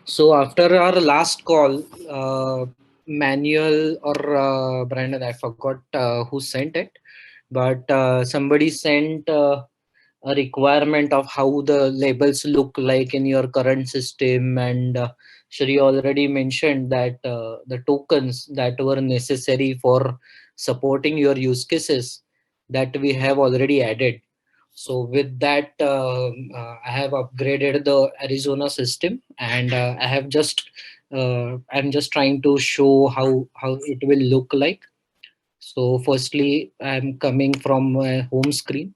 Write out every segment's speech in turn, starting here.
So after our last call, Manuel or Brandon, I forgot who sent it, but somebody sent a requirement of how the labels look like in your current system, and Shri already mentioned that the tokens that were necessary for supporting your use cases that we have already added. So with that, I have upgraded the Arizona system, and I have just I'm just trying to show how it will look like. So firstly, I'm coming from my home screen.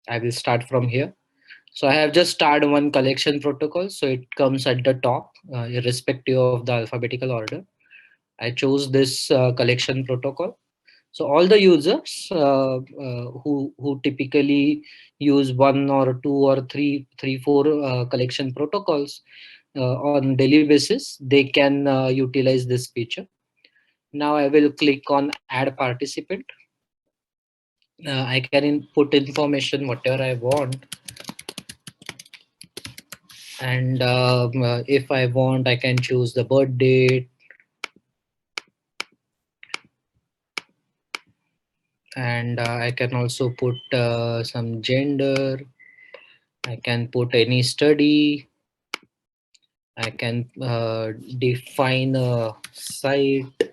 I will start from here. So I have just started one collection protocol. So it comes at the top, irrespective of the alphabetical order. I chose this collection protocol. So all the users who typically use one or two or four collection protocols on daily basis, they can utilize this feature. Now I will click on add participant. I can input information whatever I want, and if I want, I can choose the birth date, and I can also put some gender. I can put any study. I can define a site.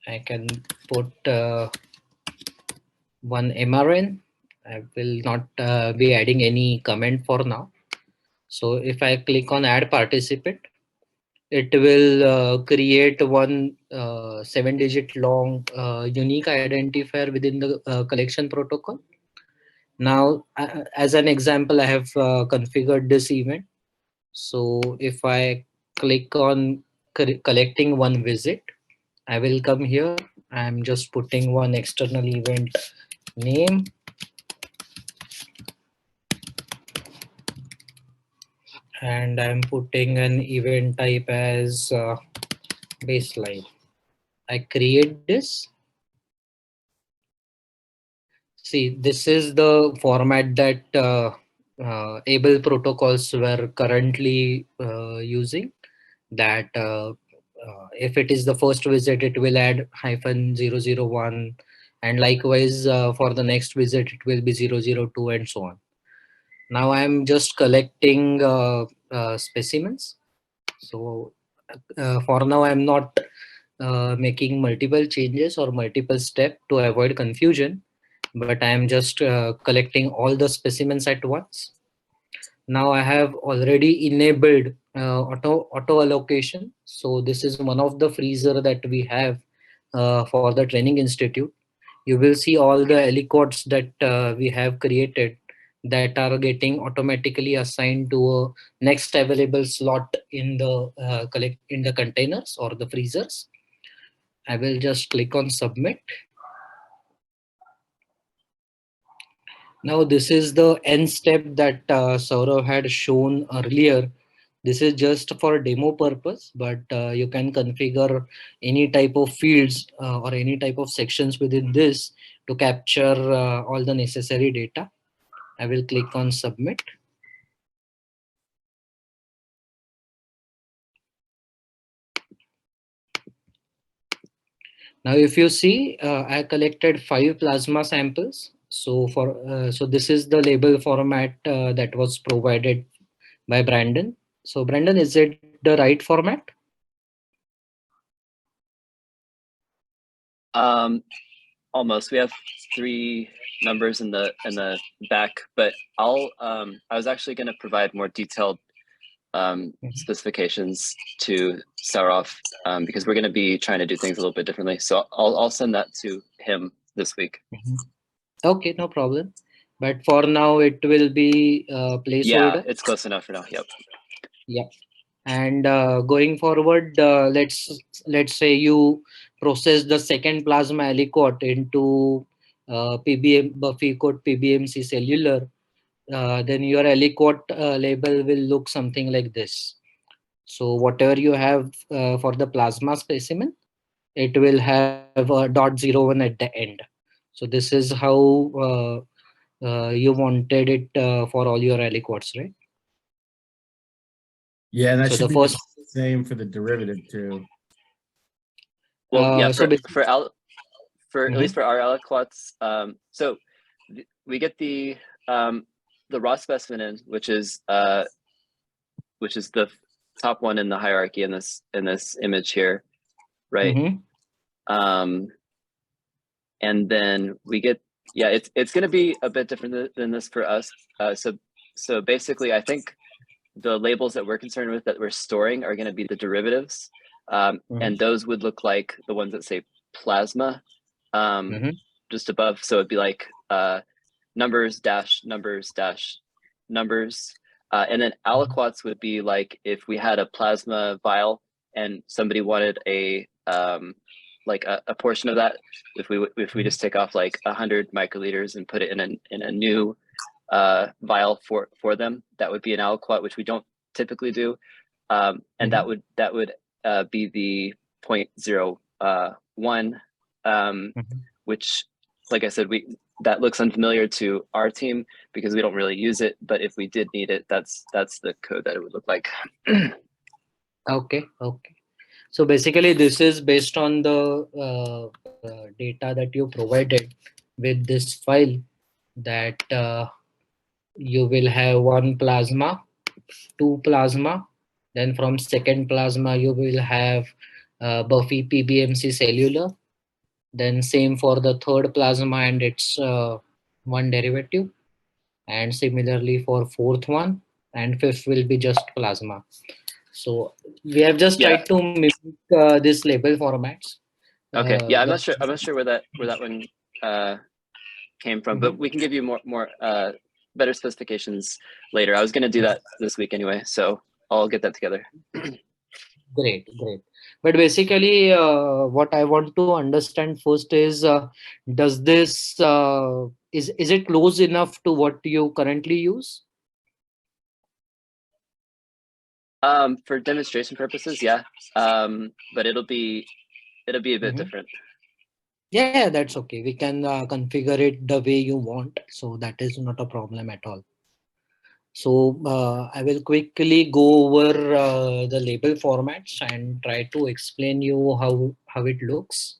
I can put one MRN. I will not be adding any comment for now. So if I click on add participant, it will create one 7-digit long unique identifier within the collection protocol. Now, as an example, I have configured this event. So if I click on collecting one visit, I will come here. I'm just putting one external event name, and I'm putting an event type as baseline. I create this. See, this is the format that able protocols were currently using. That if it is the first visit, it will add -001, and likewise for the next visit, it will be 002, and so on. Now I'm just collecting specimens. So for now, I'm not making multiple changes or multiple steps to avoid confusion, but I'm just collecting all the specimens at once. Now I have already enabled auto allocation. So this is one of the freezer that we have for the training institute. You will see all the aliquots that we have created that are getting automatically assigned to a next available slot in the in the containers or the freezers. I will just click on submit. Now this is the end step that Saurav had shown earlier. This is just for demo purpose, but you can configure any type of fields or any type of sections within this to capture all the necessary data. I will click on submit. Now, if you see, I collected 5 plasma samples. So this is the label format that was provided by Brandon. So Brandon, is it the right format? Almost. We have 3 numbers in the back, but I was actually going to provide more detailed specifications to Saurav because we're going to be trying to do things a little bit differently. So I'll send that to him this week. Okay, no problem. But for now, it will be placeholder. Yeah, it's close enough for now. Yep. Yeah. And going forward, let's say you process the second plasma aliquot into PBM Buffy code PBMC cellular. Then your aliquot label will look something like this. So whatever you have for the plasma specimen, it will have a .01 at the end. So this is how you wanted it for all your aliquots, right? Yeah, and that So should the be the first, same for the derivative too. Well, yeah, so for at least Mhm. for our aliquots, so we get the raw specimen in, which is the top one in the hierarchy in this image here, right? Mhm. And then we get, yeah, it's going to be a bit different than this for us. So basically, I think the labels that we're concerned with that we're storing are going to be the derivatives, Mhm. and those would look like the ones that say plasma, Mhm. just above. So it'd be like numbers dash numbers dash numbers, and then aliquots would be like if we had a plasma vial and somebody wanted a like a portion of that. If we just take off like 100 microliters and put it in a new vial for them, that would be an aliquot, which we don't typically do, and that Mhm. would be the 0.01, Mhm. which, like I said, that looks unfamiliar to our team because we don't really use it. But if we did need it, that's the code that it would look like. Okay. Okay. So basically, this is based on the data that you provided with this file, that you will have one plasma, two plasma, then from second plasma you will have Buffy PBMC cellular, then same for the third plasma and its one derivative, and similarly for fourth one, and fifth will be just plasma. So we have just Yeah. tried to mimic this label formats. Okay. Yeah. I'm But not sure. I'm not sure where that one came from, but Mhm. we can give you more better specifications later. I was going to do that this week anyway, so I'll get that together. Great, great. But basically, what I want to understand first is, does this is it close enough to what you currently use? For demonstration purposes, yeah. But it'll be a bit Mhm. different. Yeah, that's okay. We can configure it the way you want, so that is not a problem at all. So I will quickly go over the label formats and try to explain you how it looks.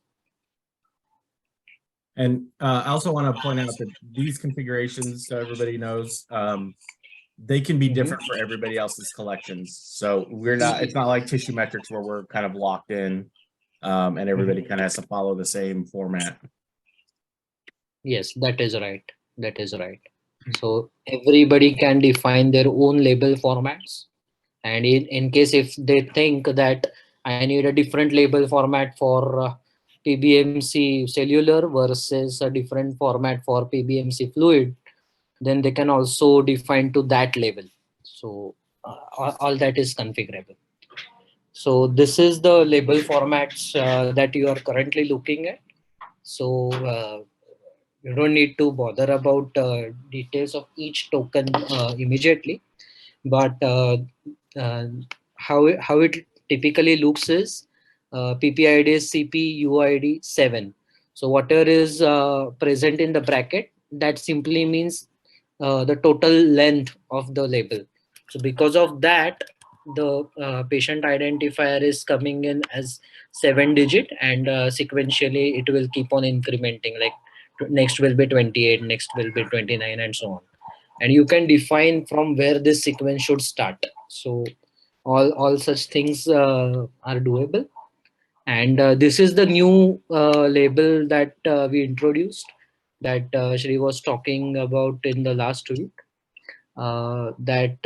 And I also want to point out that these configurations, so everybody knows, they can be Mhm. different for everybody else's collections. So it's not like tissue metrics where we're kind of locked in, and everybody kind of has to follow the same format. Yes, that is right. That is right. So everybody can define their own label formats. And in case if they think that I need a different label format for PBMC cellular versus a different format for PBMC fluid, then they can also define to that label. So all that is configurable. So this is the label formats that you are currently looking at. So you don't need to bother about details of each token immediately, but uh, how it typically looks is PPID is CPUID 7. So whatever is present in the bracket, that simply means the total length of the label. So because of that, the patient identifier is coming in as 7 digit, and sequentially it will keep on incrementing, like next will be 28, next will be 29, and so on. And you can define from where this sequence should start. So all such things are doable. And this is the new label that we introduced, that Shri was talking about in the last week. That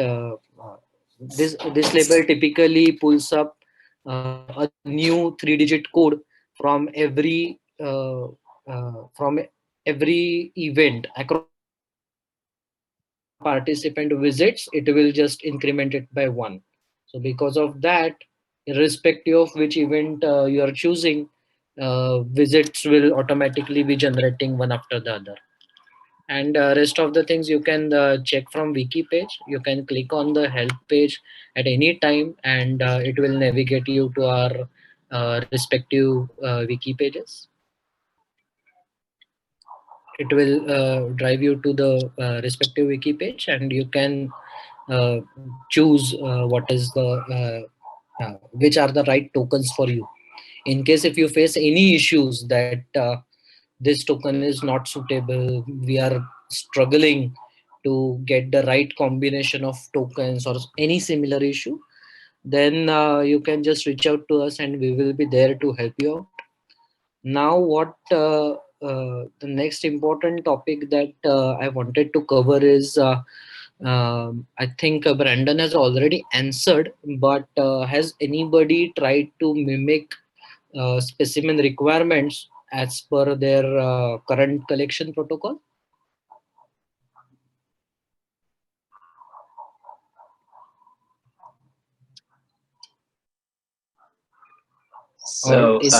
this label typically pulls up a new 3-digit code from from every event across the events. So whenever a participant visits, it will just increment it by 1. So because of that, irrespective of which event you are choosing, visits will automatically be generating one after the other. And rest of the things you can check from wiki page. You can click on the help page at any time, and it will navigate you to our respective wiki pages. It will drive you to the respective wiki page, and you can uh, choose what is the which are the right tokens for you. In case if you face any issues that this token is not suitable, we are struggling to get the right combination of tokens or any similar issue, then you can just reach out to us and we will be there to help you out. Now what the next important topic that I wanted to cover is I think Brandon has already answered, but has anybody tried to mimic specimen requirements as per their current collection protocol? Or So is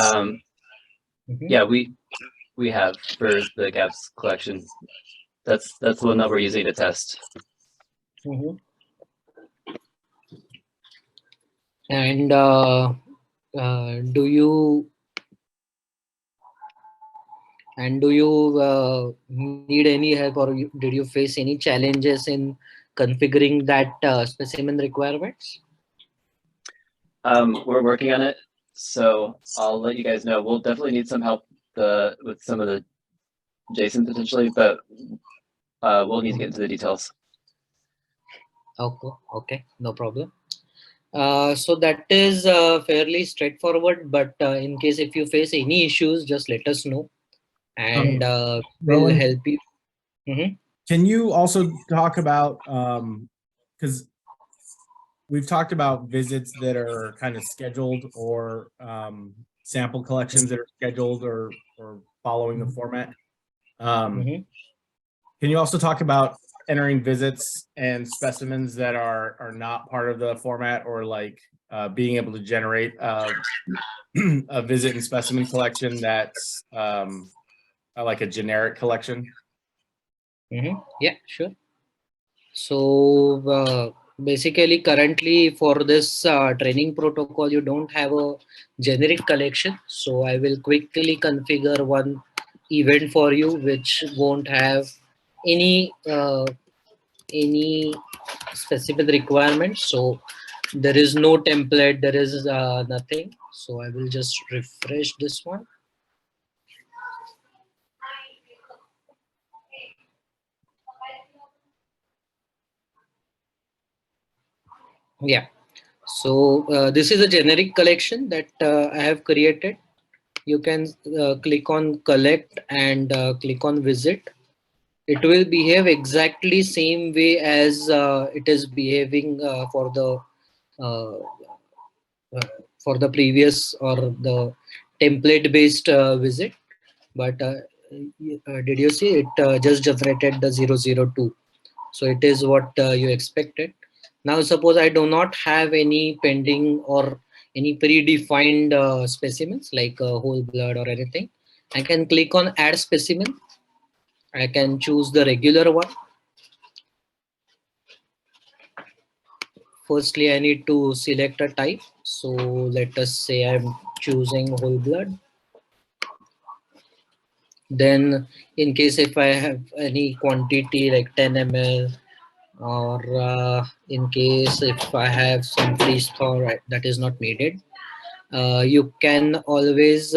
Mhm. yeah, we have for the gaps collection. That's the one that we're using to test. Mhm. And do you need any help, or did you face any challenges in configuring that specimen requirements? We're working on it, so I'll let you guys know. We'll definitely need some help with some of the JSON potentially, but we'll need to get into the details. Okay, no problem. So that is fairly straightforward, but in case if you face any issues, just let us know and we'll Rowan, help you. Mhm. can you also talk about because we've talked about visits that are kind of scheduled or sample collections that are scheduled or following the format. Mhm. Can you also talk about entering visits and specimens that are not part of the format, or like being able to generate a visit and specimen collection that's like a generic collection? Yeah, sure. So basically, currently for this training protocol, you don't have a generic collection. So I will quickly configure one event for you, which won't have any any specific requirements. So there is no template, there is nothing. So I will just refresh this one. Yeah. So this is a generic collection that I have created. You can click on collect and click on visit. It will behave exactly same way as it is behaving uh, for the previous or the template based visit. But did you see it just generated the 002? So it is what you expected. Now suppose I do not have any pending or any predefined specimens like whole blood or anything. I can click on add specimen. I can choose the regular one. Firstly, I need to select a type. So let us say I'm choosing whole blood. Then in case if I have any quantity like 10 ml, or in case if I have some free store that is not needed, you can always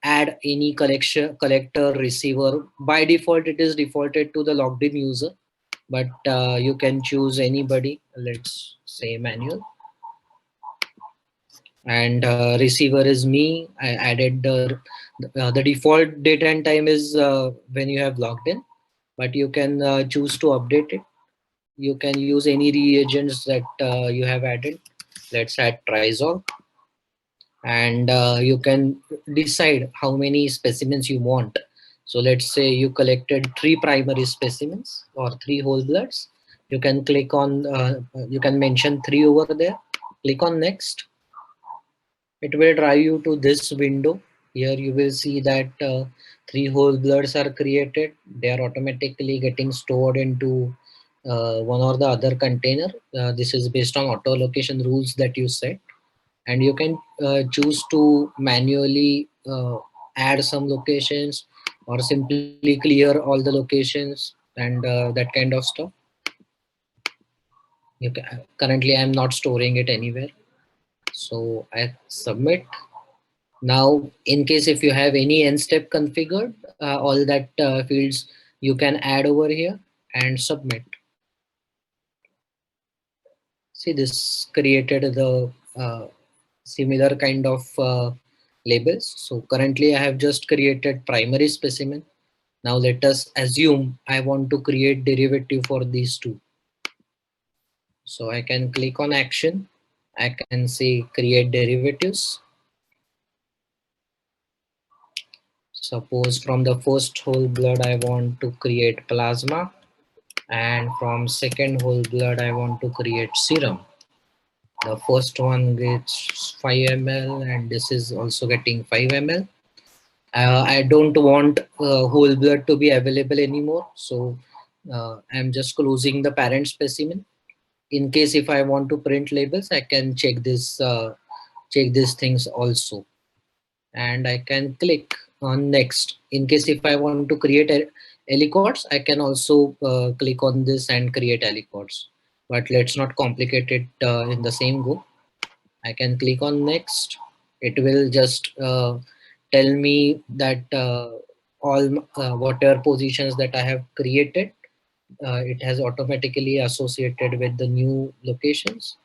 add any collector receiver. By default it is defaulted to the logged in user, but you can choose anybody. Let's say manual, and receiver is me. I added the default date and time is when you have logged in, but you can choose to update it. You can use any reagents that you have added. Let's add trizol, and you can decide how many specimens you want. So let's say you collected 3 primary specimens or 3 whole bloods. You can click on you can mention 3 over there. Click on next. It will drive you to this window. Here you will see that 3 whole bloods are created. They are automatically getting stored into one or the other container. This is based on auto location rules that you set, and you can choose to manually add some locations or simply clear all the locations and that kind of stuff. You can, currently I'm not storing it anywhere. So I submit. Now, in case if you have any end step configured, all that fields you can add over here and submit. See, this created the similar kind of labels. So currently I have just created primary specimen. Now let us assume I want to create derivative for these two. So I can click on action. I can say create derivatives. Suppose from the first whole blood I want to create plasma, and from second whole blood I want to create serum. The first one gets 5 ml and this is also getting 5 ml. I don't want whole blood to be available anymore, so I'm just closing the parent specimen. In case if I want to print labels, I can check these things also, and I can click on next. In case if I want to create aliquots, I can also click on this and create aliquots. But let's not complicate it in the same go. I can click on next. It will just tell me that all whatever positions that I have created, it has automatically associated with the new locations.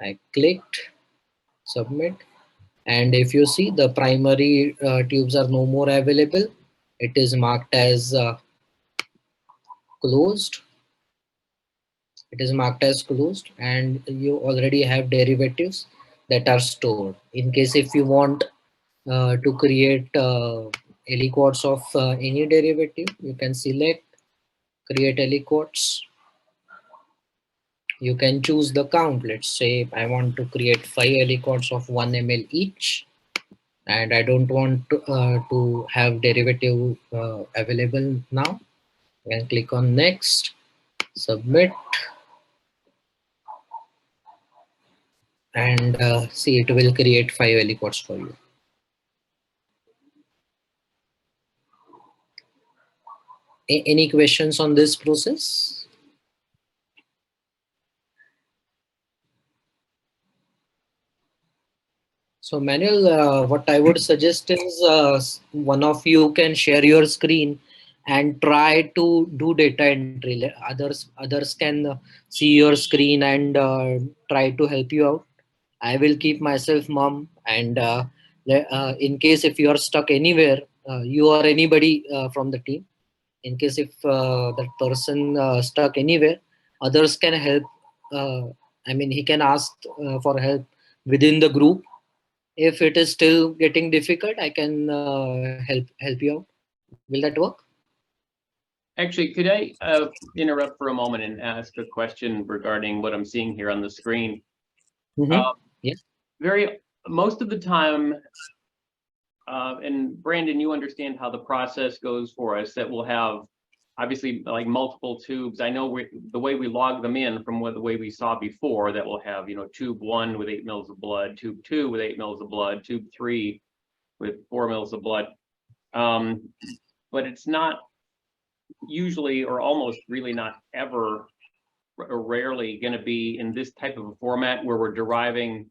I clicked submit, and if you see the primary tubes are no more available, it is marked as closed. It is marked as closed, and you already have derivatives that are stored. In case if you want to create aliquots of any derivative, you can select create aliquots. You can choose the count. Let's say I want to create 5 aliquots of 1 ml each, and I don't want to have derivative available now. I can click on next, submit, and see, it will create 5 aliquots for you. Any questions on this process? So Manuel, what I would suggest is one of you can share your screen and try to do data entry. Others can see your screen and try to help you out. I will keep myself mum, and in case if you are stuck anywhere, you or anybody from the team, in case if that person stuck anywhere, others can help. Uh, I mean, he can ask for help within the group. If it is still getting difficult, I can help you out. Will that work? Actually, could I interrupt for a moment and ask a question regarding what I'm seeing here on the screen? Yes. Most of the time, and Brandon, you understand how the process goes for us, that we'll have obviously like multiple tubes. I know the way we log them in from the way we saw before, that we'll have, tube 1 with 8 mils of blood, tube 2 with 8 mils of blood, tube 3 with 4 mils of blood. But it's not usually, or almost really not ever, or rarely going to be in this type of a format where we're deriving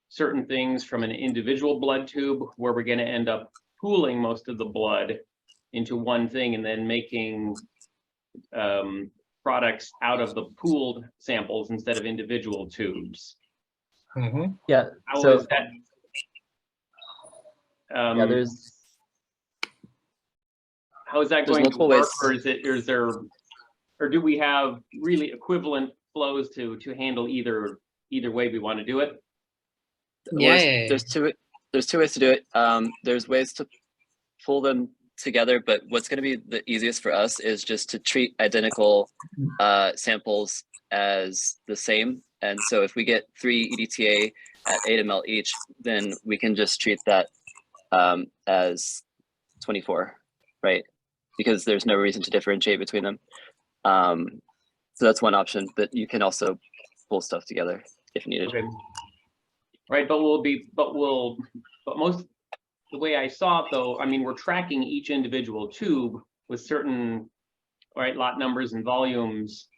certain things from an individual blood tube, where we're going to end up pooling most of the blood into one thing and then making products out of the pooled samples instead of individual tubes. Yeah. How So is that? yeah, there's how is that there's going to multiple work, ways. or do we have really equivalent flows to handle either way we want to do it? There's two ways to do it. There's ways to pull them together, but what's going to be the easiest for us is just to treat identical samples as the same. And so if we get 3 EDTA at 8 ml each, then we can just treat that as 24, right? Because there's no reason to differentiate between them. So that's one option, but you can also pull stuff together if needed. Okay. Right, but most, the way I saw it though, I mean, we're tracking each individual tube with certain, right, lot numbers and volumes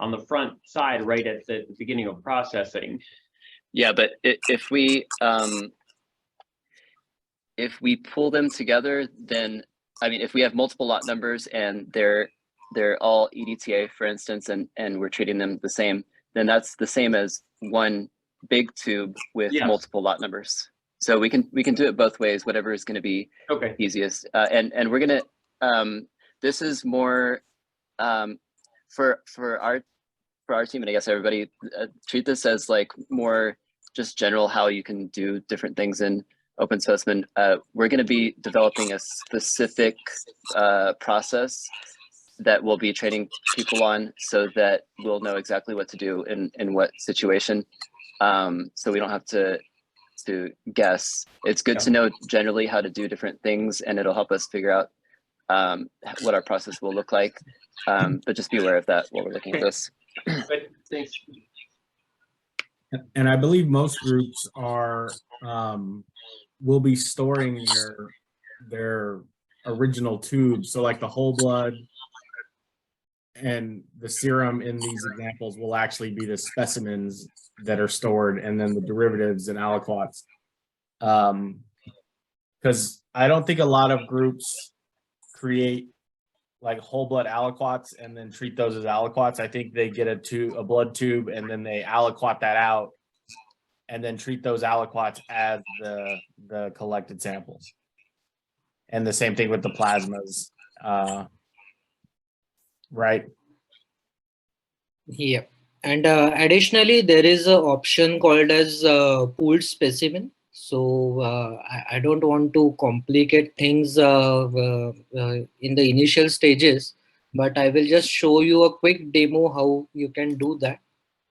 on the front side, right at the beginning of processing. Yeah, but if we pull them together, then I mean, if we have multiple lot numbers and they're all EDTA, for instance, and we're treating them the same, then that's the same as one big tube with Yes. multiple lot numbers. So we can do it both ways, whatever is going to be Okay. easiest. And we're gonna this is more for our team, and I guess everybody, treat this as like more just general how you can do different things in OpenSpecimen. We're going to be developing a specific process that we'll be training people on, so that we'll know exactly what to do in what situation. So we don't have to guess. It's good to know generally how to do different things, and it'll help us figure out what our process will look like. But just be aware of that while we're looking at this. Good, thanks. And I believe most groups are will be storing their original tubes. So like the whole blood and the serum in these examples will actually be the specimens that are stored, and then the derivatives and aliquots. Because I don't think a lot of groups create like whole blood aliquots and then treat those as aliquots. I think they get a blood tube and then they aliquot that out and then treat those aliquots as the collected samples. And the same thing with the plasmas, right? Yeah. And additionally, there is an option called as pooled specimen. So I don't want to complicate things in the initial stages, but I will just show you a quick demo how you can do that.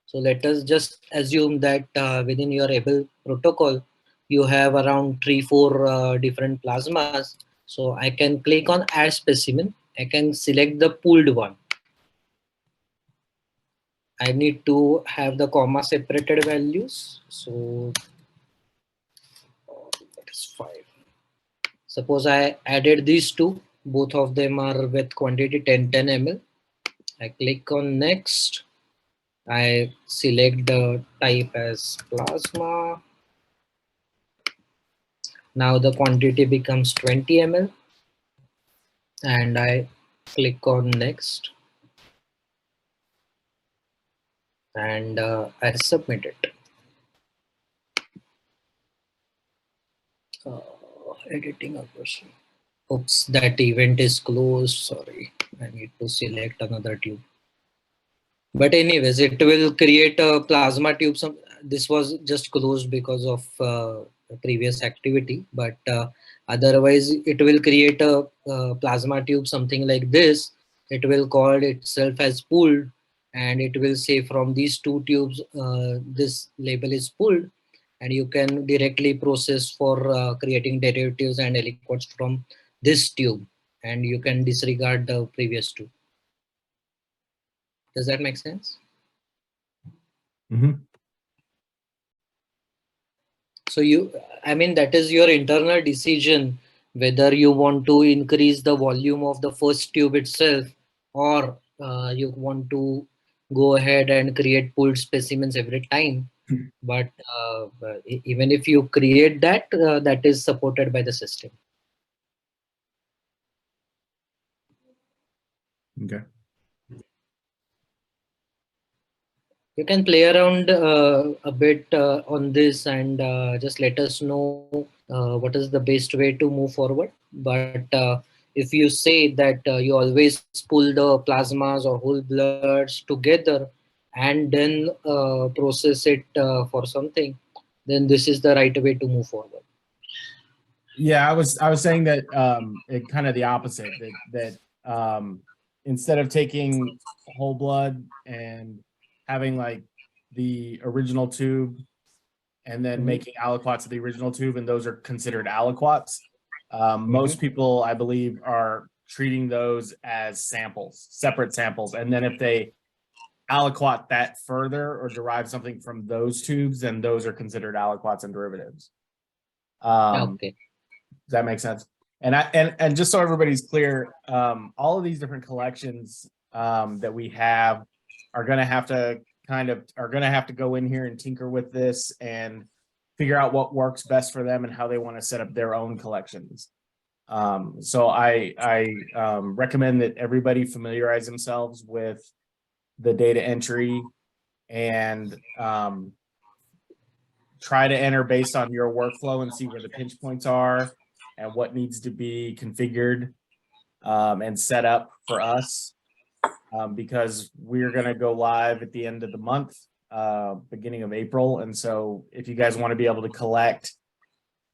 So let us just assume that within your able protocol, you have around 3-4 different plasmas. So I can click on add specimen. I can select the pooled one. I need to have the comma separated values. So that is 5. Suppose I added these two. Both of them are with quantity 10 ml. I click on next. I select the type as plasma. Now the quantity becomes 20 ml. And I click on next. And I submit it. Editing a person. Oops, that event is closed. Sorry, I need to select another tube. But anyways, it will create a plasma tube. This was just closed because of previous activity, but otherwise it will create a plasma tube, something like this. It will call itself as pooled, and it will say from these two tubes, this label is pooled, and you can directly process for creating derivatives and aliquots from this tube, and you can disregard the previous two. Does that make sense? Mm-hmm. So I mean, that is your internal decision whether you want to increase the volume of the first tube itself, or you want to go ahead and create pooled specimens every time. But even if you create that, that is supported by the system. Okay. You can play around a bit on this, and just let us know what is the best way to move forward. But if you say that you always pull the plasmas or whole bloods together and then process it for something, then this is the right way to move forward. Yeah, I was saying that it kind of the opposite, that instead of taking whole blood and having like the original tube and then making aliquots of the original tube, and those are considered aliquots. Most people, I believe, are treating those as samples, separate samples, and then if they aliquot that further or derive something from those tubes, then those are considered aliquots and derivatives. Okay. Does that make sense? And just so everybody's clear, all of these different collections that we have are going to have to go in here and tinker with this and figure out what works best for them and how they want to set up their own collections. So I recommend that everybody familiarize themselves with the data entry and try to enter based on your workflow and see where the pinch points are and what needs to be configured and set up for us, because we're going to go live at the end of the month, beginning of April. And so if you guys want to be able to collect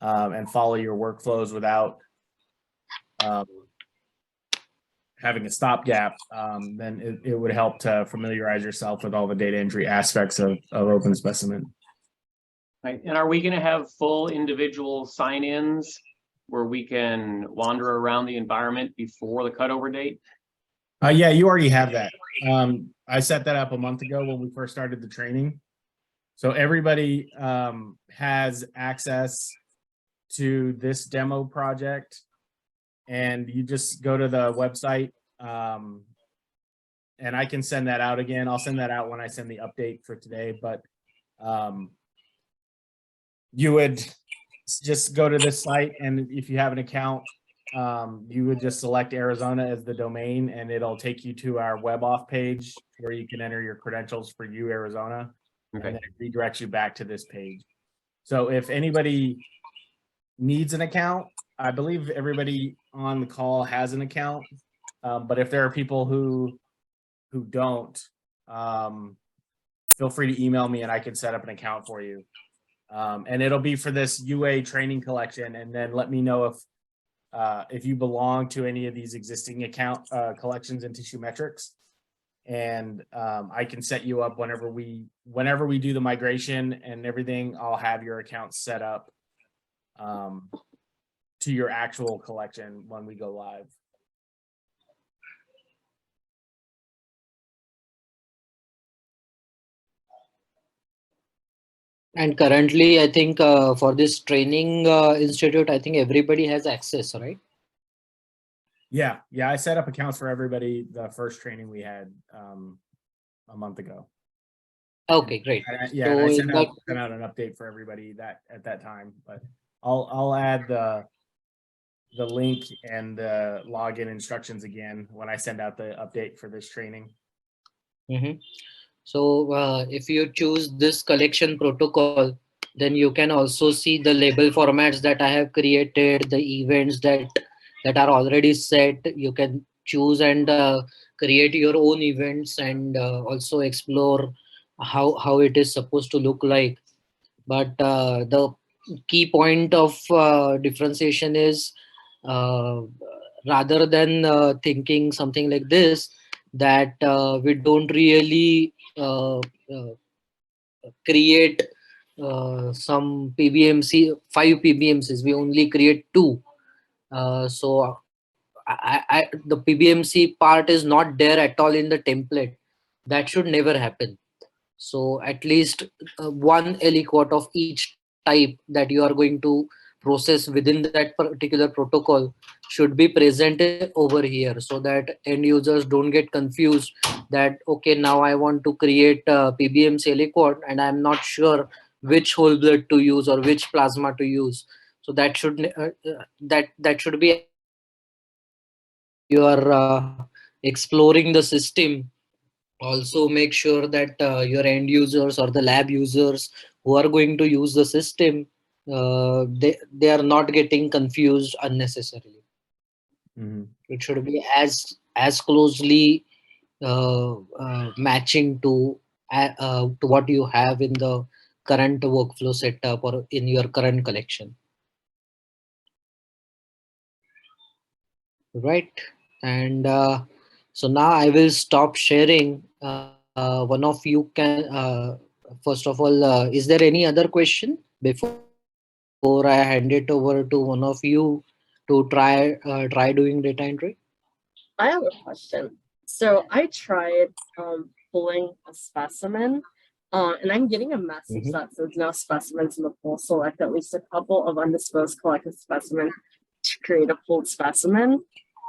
and follow your workflows without having a stopgap, then it would help to familiarize yourself with all the data entry aspects of OpenSpecimen. Right. And are we going to have full individual sign-ins where we can wander around the environment before the cutover date? Yeah, you already have that. I set that up a month ago when we first started the training. So everybody has access to this demo project, and you just go to the website, and I can send that out again. I'll send that out when I send the update for today, but you would just go to this site, and if you have an account, you would just select Arizona as the domain, and it'll take you to our web off page where you can enter your credentials for Arizona. Okay. And then it redirects you back to this page. So if anybody needs an account, I believe everybody on the call has an account, but if there are people who don't, feel free to email me and I can set up an account for you. And it'll be for this UA training collection, and then let me know if you belong to any of these existing account collections in Tissue Metrics, and I can set you up whenever we do the migration and everything. I'll have your account set up to your actual collection when we go live. And currently, I think for this training institute, I think everybody has access, right? Yeah, I set up accounts for everybody the first training we had a month ago. Okay, great. Yeah, So and I in sent that, out an update for everybody at that time, but I'll add the link and the login instructions again when I send out the update for this training. Mhm. So if you choose this collection protocol, then you can also see the label formats that I have created, the events that are already set. You can choose and create your own events, and also explore how it is supposed to look like. But the key point of differentiation is, uh, rather than thinking something like this, that we don't really create some PBMC, 5 PBMCs. We only create 2. So the PBMC part is not there at all in the template. That should never happen. So at least one aliquot of each type that you are going to process within that particular protocol should be presented over here, so that end users don't get confused that, okay, now I want to create a PBMC aliquot and I'm not sure which whole blood to use or which plasma to use. So that should that should be as close as possible while you are exploring the system. Also make sure that your end users or the lab users who are going to use the system, they are not getting confused unnecessarily. Mm-hmm. It should be as closely matching to what you have in the current workflow setup or in your current collection, right? And so now I will stop sharing. One of you can, first of all, is there any other question before I hand it over to one of you to try doing data entry? I have a question. So I tried pulling a specimen, and I'm getting a message that says no specimens in the pool. Select at least a couple of undisposed collected specimens to create a pooled specimen.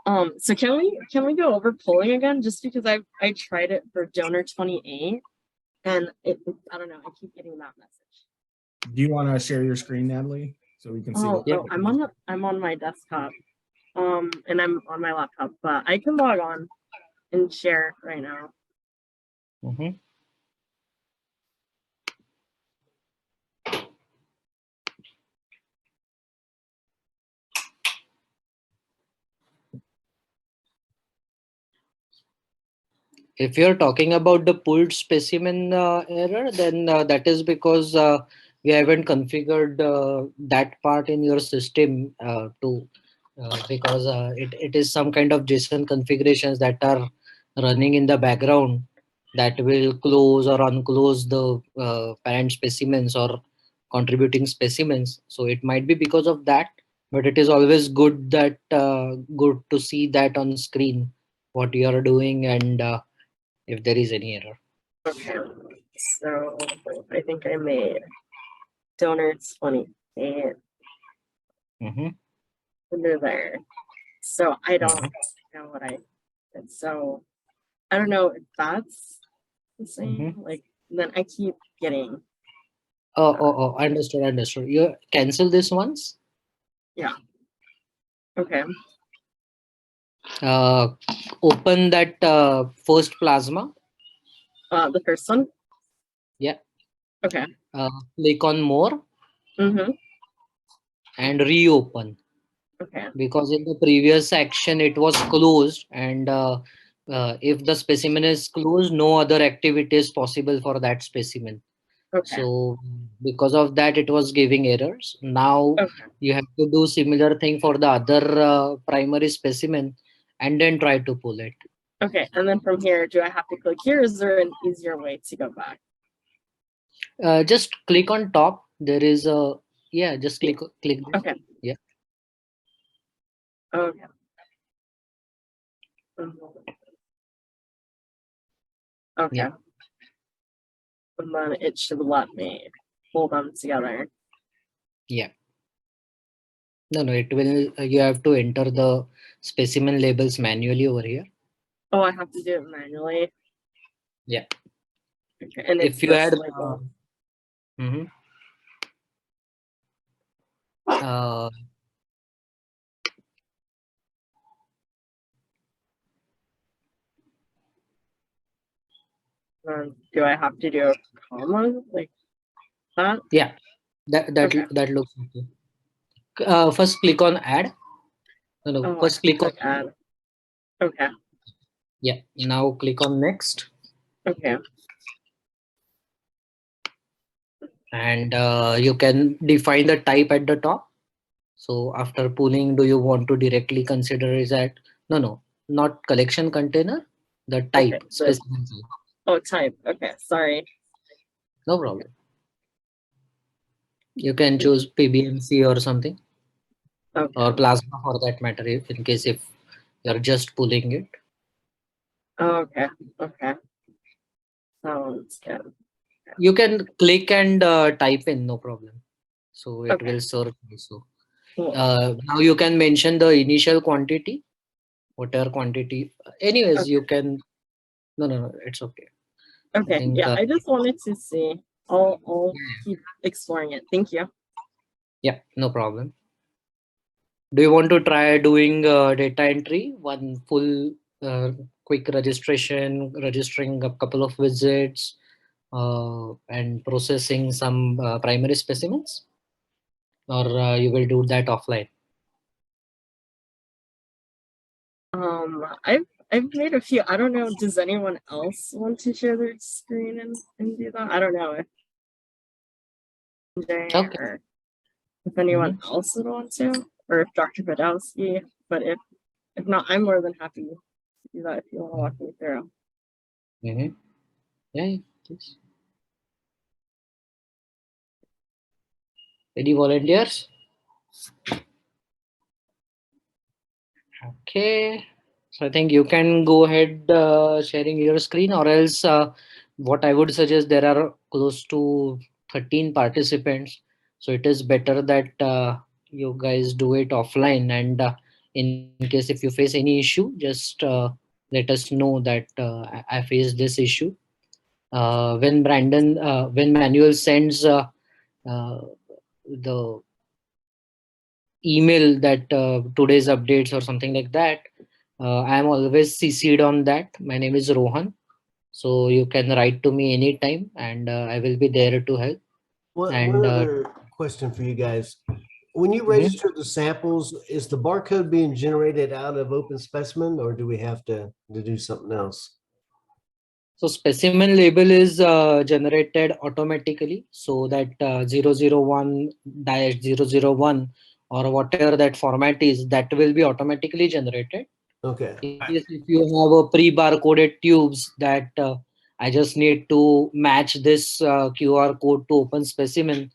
So can we go over polling again? Just because I tried it for donor 28, and I don't know, I keep getting that message. Do you want to share your screen, Natalie, so we can see? Oh, Yeah. no, I'm on my desktop, and I'm on my laptop, but I can log on and share right now. Mhm. If you're talking about the pulled specimen error, then that is because we haven't configured that part in your system because it is some kind of JSON configurations that are running in the background that will close or unclose the parent specimens or contributing specimens. So it might be because of that, but it is always good good to see that on screen what you are doing and if there is any error. Okay, so I think I made donor 28 under there. So I don't know what I did. So I don't know if that's the same. Like then I keep getting. Oh, understood. You cancel this once. Okay. Open that first plasma. The first one. Yeah. Okay. Click on more Mm-hmm. and reopen, Okay. because in the previous action it was closed, and if the specimen is closed, no other activity is possible for that specimen. Okay. So because of that, it was giving errors. Now Okay. you have to do similar thing for the other primary specimen and then try to pull it. Okay. And then from here, do I have to click here? Is there an easier way to go back? Just click on top. There is a, yeah, just click this. Okay. Yeah. Okay. Okay. Yeah. And then it should let me pull them together. Yeah. No, it will. You have to enter the specimen labels manually over here. Oh, I have to do it manually. Yeah. Okay. And If it's you this had, label. mhm. Do I have to do a comma like that? Yeah, Okay. that looks okay. First click on add. No, Oh, I first have to click on, click add. Okay. yeah. Now click on next, Okay. and you can define the type at the top. So after pooling, do you want to directly consider is that no, not collection container, the Okay. type specimen type. Oh, type. Okay. Sorry. No problem. You can choose PBMC or something, Okay. or plasma for that matter, in case if you're just pulling it. Okay. Okay. Sounds good. You can click and type in, no problem. So it Okay. will search also. Cool. Now you can mention the initial quantity, whatever quantity. Anyways, Okay. you can. No, it's okay. Okay. I think. Yeah. I just wanted to see. I'll keep exploring it. Thank you. Yeah, no problem. Do you want to try doing data entry? One full quick registration, registering a couple of visits, and processing some primary specimens, or you will do that offline? I've made a few. I don't know. Does anyone else want to share their screen and do that? I don't know if Okay. or if anyone else would want to, or if Dr. Badowski. But if not, I'm more than happy to do that if you want to walk me through. Mm-hmm. Yeah, please. Any volunteers? Okay. So I think you can go ahead sharing your screen, or else what I would suggest, there are close to 13 participants. So it is better that you guys do it offline, and in case if you face any issue, just let us know that I faced this issue. When Manuel sends the email that today's updates or something like that, I am always CC'd on that. My name is Rohan, so you can write to me anytime, and I will be there to help. One And other question for you guys. When you Mhm. register the samples, is the barcode being generated out of OpenSpecimen, or do we have to do something else? So specimen label is generated automatically, so that 001-001 or whatever that format is, that will be automatically generated. Okay. In case if you have a pre-barcoded tubes that I just need to match this QR code to open specimen,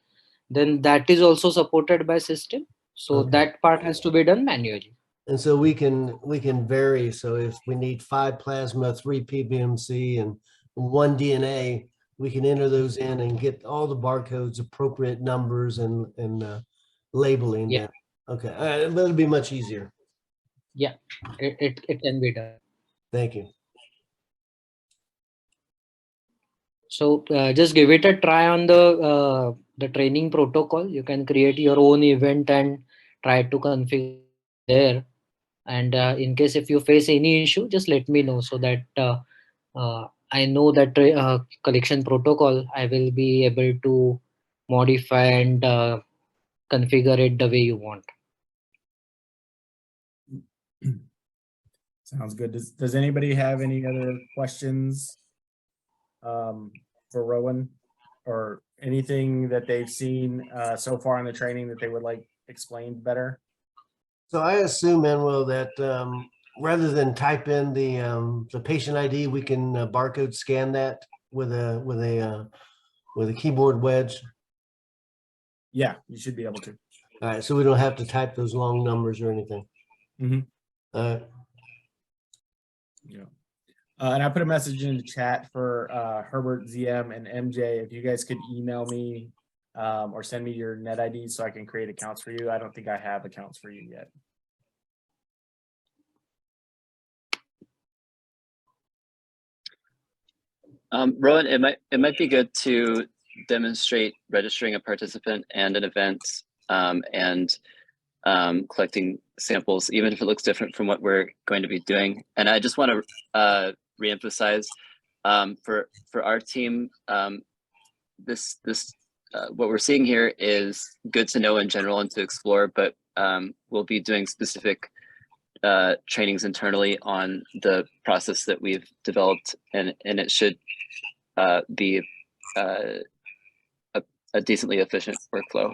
then that is also supported by system. So Okay. that part has to be done manually. And so we can vary. So if we need 5 plasma, 3 PBMC, and 1 DNA, we can enter those in and get all the barcodes, appropriate numbers, and labeling. Yeah. Then. Okay, that'll be much easier. Yeah, it can be done. Thank you. So just give it a try on the training protocol. You can create your own event and try to configure it there. And in case if you face any issue, just let me know so that I know that collection protocol I will be able to modify and configure it the way you want. Sounds good. Does anybody have any other questions for Rowan, or anything that they've seen so far in the training that they would like explained better? So I assume, Manuel, that rather than type in the patient ID, we can barcode scan that with a keyboard wedge. Yeah, you should be able to. All right, so we don't have to type those long numbers or anything. Mhm. Yeah. And I put a message in the chat for Herbert, ZM, and MJ. If you guys could email me or send me your net ID so I can create accounts for you. I don't think I have accounts for you yet. Rowan, it might be good to demonstrate registering a participant and an event and collecting samples, even if it looks different from what we're going to be doing. And I just want to reemphasize for our team, this what we're seeing here is good to know in general and to explore, but we'll be doing specific trainings internally on the process that we've developed, and it should be a decently efficient workflow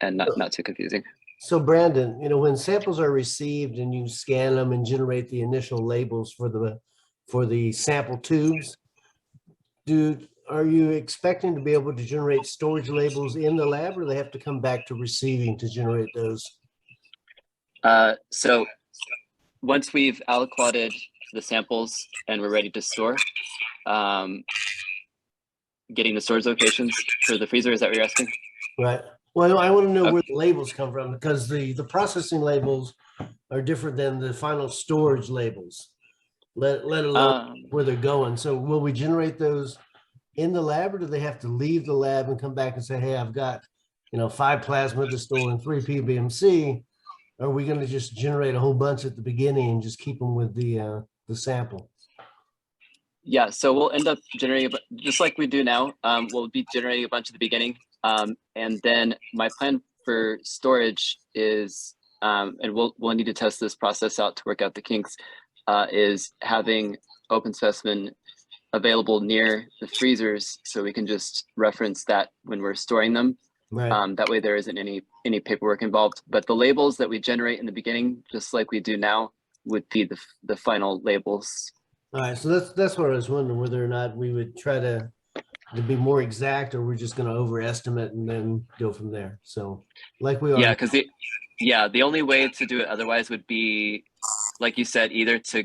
and not too confusing. So Brandon, when samples are received and you scan them and generate the initial labels for the sample tubes, are you expecting to be able to generate storage labels in the lab, or they have to come back to receiving to generate those? So once we've aliquoted the samples and we're ready to store, getting the storage locations for the freezer, is that what you're asking? Right. Well, I want to know where the labels come from, because the processing labels are different than the final storage labels, let alone where they're going. So will we generate those in the lab, or do they have to leave the lab and come back and say, hey, I've got 5 plasma to store and 3 PBMC? Are we going to just generate a whole bunch at the beginning and just keep them with the sample? Yeah, so we'll end up generating, just like we do now, we'll be generating a bunch at the beginning. And then my plan for storage is, and we'll need to test this process out to work out the kinks, is having OpenSpecimen available near the freezers so we can just reference that when we're storing them. Right. That way there isn't any paperwork involved. But the labels that we generate in the beginning, just like we do now, would be the final labels. All right, so that's what I was wondering, whether or not we would try to be more exact, or we're just going to overestimate and then go from there. So like we are. Yeah, because the only way to do it otherwise would be, like you said, either to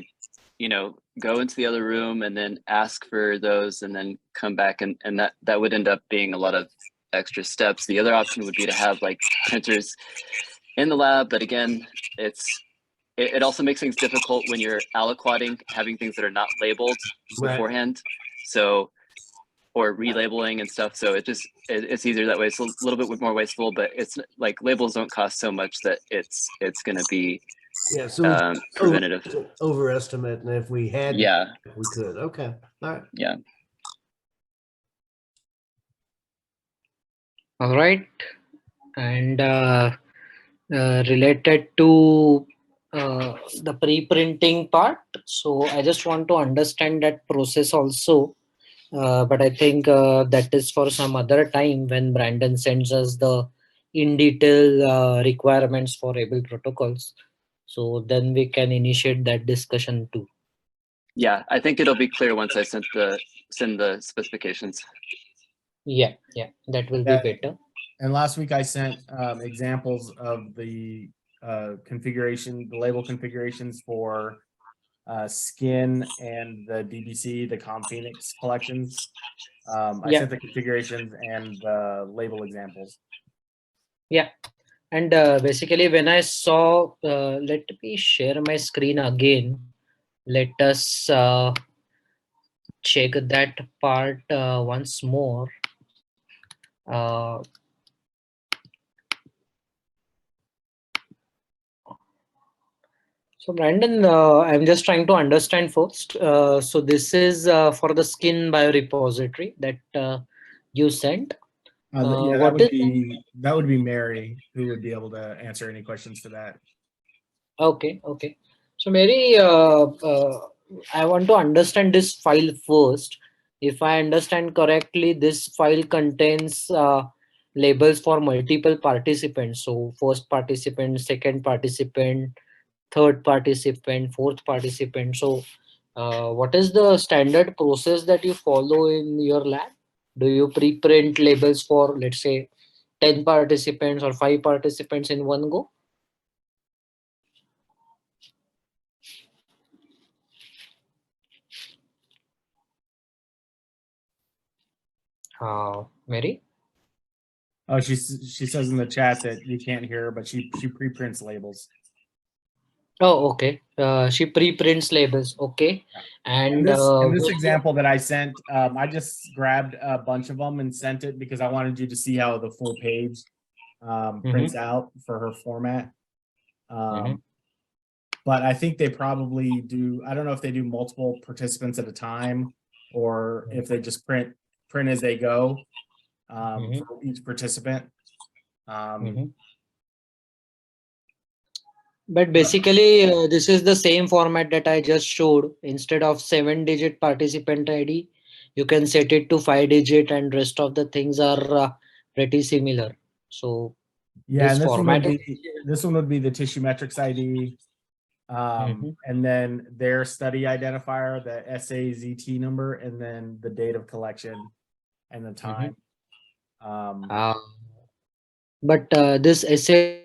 go into the other room and then ask for those and then come back, and that would end up being a lot of extra steps. The other option would be to have like printers in the lab, but again, it's it also makes things difficult when you're aliquoting, having things that are not labeled beforehand. So, or relabeling and stuff. So it's easier that way. It's a little bit more wasteful, but it's like labels don't cost so much that it's going to be preventative. Overestimate, and if we had, we could. Okay, all right. Yeah. All right, and related to the pre-printing part, so I just want to understand that process also. But I think that is for some other time when Brandon sends us the in detail requirements for able protocols. So then we can initiate that discussion too. Yeah, I think it'll be clear once I send the specifications. Yeah, that will be better. And last week I sent examples of the configuration, the label configurations for skin and the DBC, the ComPhoenix collections. I sent the configurations and the label examples. Yeah, and basically when I saw, let me share my screen again. Let us check that part once more. So Brandon, I'm just trying to understand first. So this is for the skin biorepository that you sent. Yeah, that would be Mary who would be able to answer any questions for that. Okay. So Mary, I want to understand this file first. If I understand correctly, this file contains labels for multiple participants. So first participant, second participant, third participant, fourth participant. So what is the standard process that you follow in your lab? Do you pre-print labels for, let's say, 10 participants or 5 participants in one go? Mary? Oh, she says in the chat that you can't hear her, but she pre-prints labels. Oh, okay. She pre-prints labels. Okay. And this example that I sent, I just grabbed a bunch of them and sent it because I wanted you to see how the full page prints out for her format. But I think they probably do. I don't know if they do multiple participants at a time or if they just print as they go for each participant. But basically, this is the same format that I just showed. Instead of 7-digit participant ID, you can set it to 5-digit, and rest of the things are pretty similar. So yeah, this and format this one would be the tissue metrics ID, and then their study identifier, the SAZT number, and then the date of collection and the time. But this essay,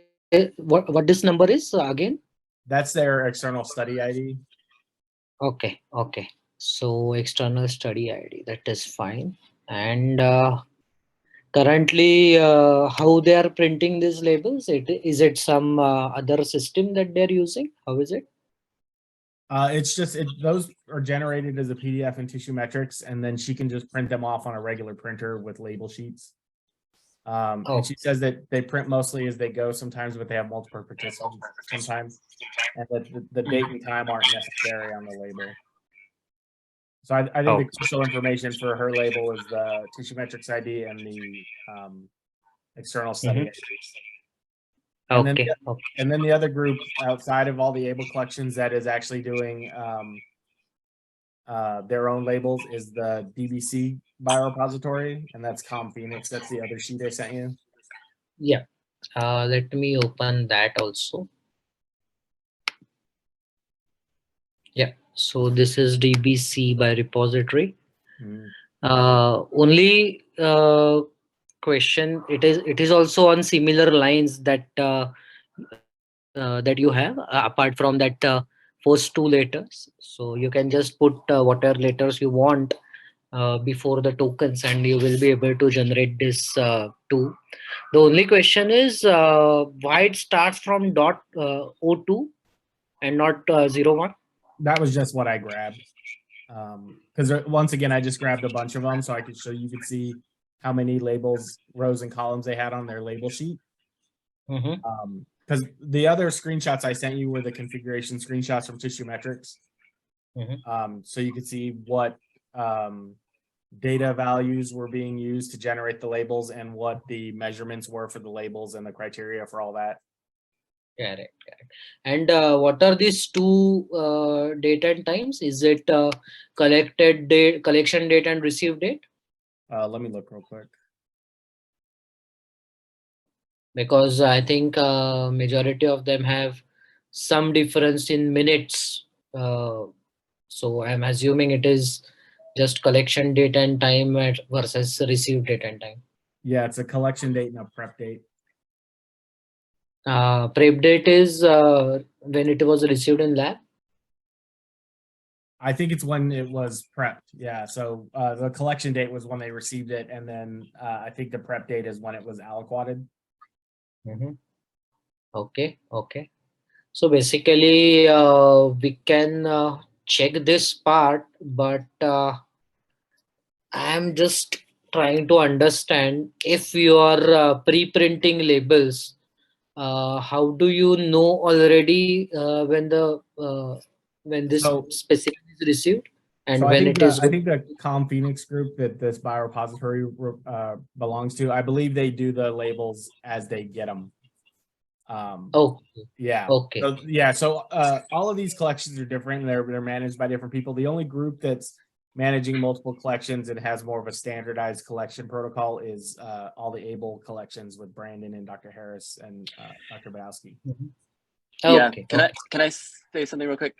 what this number is again? That's their external study ID. Okay. So external study ID, that is fine. And currently, how they are printing these labels? Is it some other system that they're using? How is it? It's just those are generated as a PDF in tissue metrics, and then she can just print them off on a regular printer with label sheets. And she says that they print mostly as they go sometimes, but they have multiple participants sometimes, and that the date and time aren't necessary on the label. So I think the crucial information for her label is the tissue metrics ID and the external study ID. And then the other group outside of all the able collections that is actually doing their own labels is the DBC biorepository, and that's ComPhoenix. That's the other sheet I sent you. Yeah. Let me open that also. Yeah. So this is DBC biorepository. Only question, it is also on similar lines that that you have apart from that first 2 letters. So you can just put whatever letters you want before the tokens, and you will be able to generate this too. The only question is why it starts from .02. and not 01? That was just what I grabbed. Because once again, I just grabbed a bunch of them so I could show you could see how many labels, rows, and columns they had on their label sheet. Because the other screenshots I sent you were the configuration screenshots from Tissue Metrics. So you could see what data values were being used to generate the labels and what the measurements were for the labels and the criteria for all that. Correct. And what are these two date and times? Is it collected date, collection date, and receive date? Let me look real quick. Because I think majority of them have some difference in minutes. So I'm assuming it is just collection date and time versus receive date and time. Yeah, it's a collection date and a prep date. Prep date is when it was received in lab. I think it's when it was prepped. Yeah. So the collection date was when they received it. And then I think the prep date is when it was aliquoted. Okay. So basically, we can check this part, but I'm just trying to understand if you are pre-printing labels. How do you know already when this specimen is received and So when it is? I think the Phoenix group that this biorepository belongs to, I believe they do the labels as they get them. Yeah. Okay. So, yeah. So all of these collections are different. They're managed by different people. The only group that's managing multiple collections and has more of a standardized collection protocol is all the ABLE collections with Brandon and Dr. Harris and Dr. Badowski. Yeah. Can I say something real quick?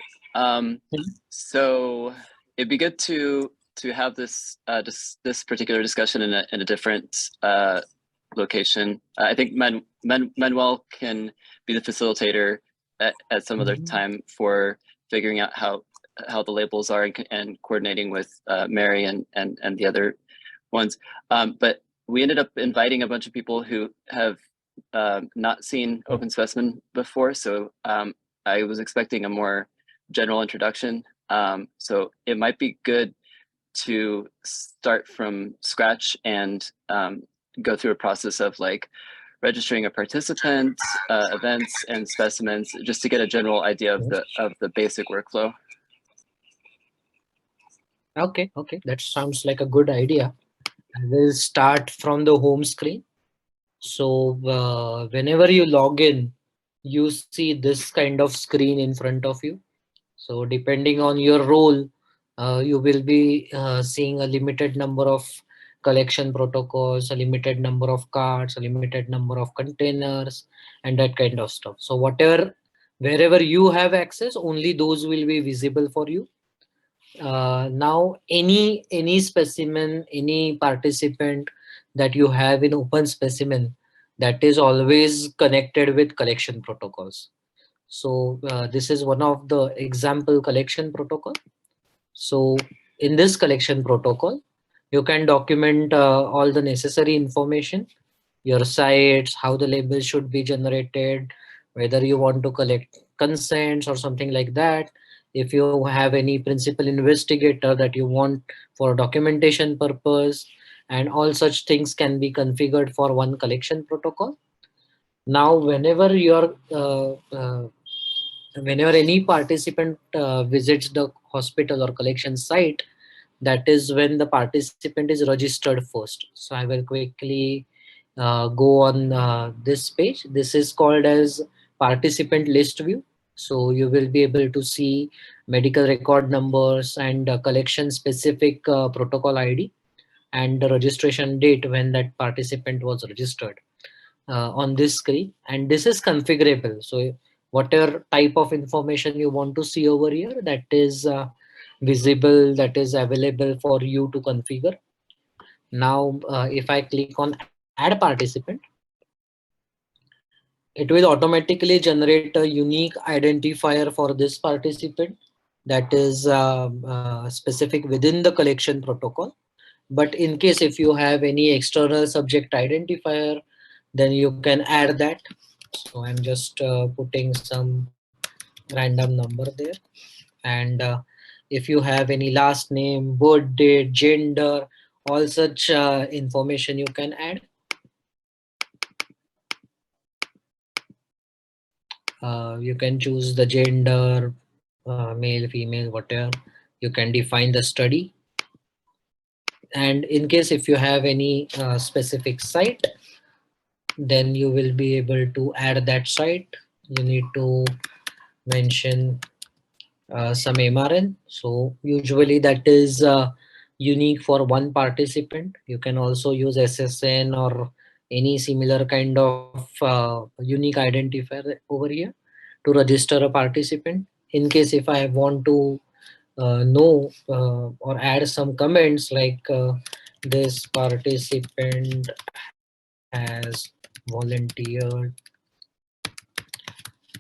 So it'd be good to have this this particular discussion in a different location. I think Manuel can be the facilitator at some other time for figuring out how the labels are and coordinating with Mary and the other ones. But we ended up inviting a bunch of people who have not seen OpenSpecimen before, so I was expecting a more general introduction. So it might be good to start from scratch and go through a process of like registering a participant, events, and specimens, just to get a general idea of the basic workflow. Okay, that sounds like a good idea. I will start from the home screen. So whenever you log in, you see this kind of screen in front of you. So depending on your role, you will be seeing a limited number of collection protocols, a limited number of cards, a limited number of containers, and that kind of stuff. So wherever you have access, only those will be visible for you. Now any specimen, any participant that you have in OpenSpecimen, that is always connected with collection protocols. So this is one of the example collection protocol. So in this collection protocol, you can document all the necessary information, your sites, how the label should be generated, whether you want to collect consents or something like that. If you have any principal investigator that you want for documentation purpose, and all such things can be configured for one collection protocol. Now, whenever any participant visits the hospital or collection site, that is when the participant is registered first. So I will quickly go on this page. This is called as participant list view. So you will be able to see medical record numbers and collection specific protocol ID and the registration date when that participant was registered on this screen. And this is configurable. So whatever type of information you want to see over here, that is visible, that is available for you to configure. Now, if I click on add participant, it will automatically generate a unique identifier for this participant that is specific within the collection protocol. But in case if you have any external subject identifier, then you can add that. So I'm just putting some random number there. And if you have any last name, birth date, gender, all such information you can add. You can choose the gender, male, female, whatever. You can define the study. And in case if you have any specific site, then you will be able to add that site. You need to mention some MRN. So usually that is unique for one participant. You can also use SSN or any similar kind of unique identifier over here to register a participant. In case if I want to know or add some comments like this participant has volunteered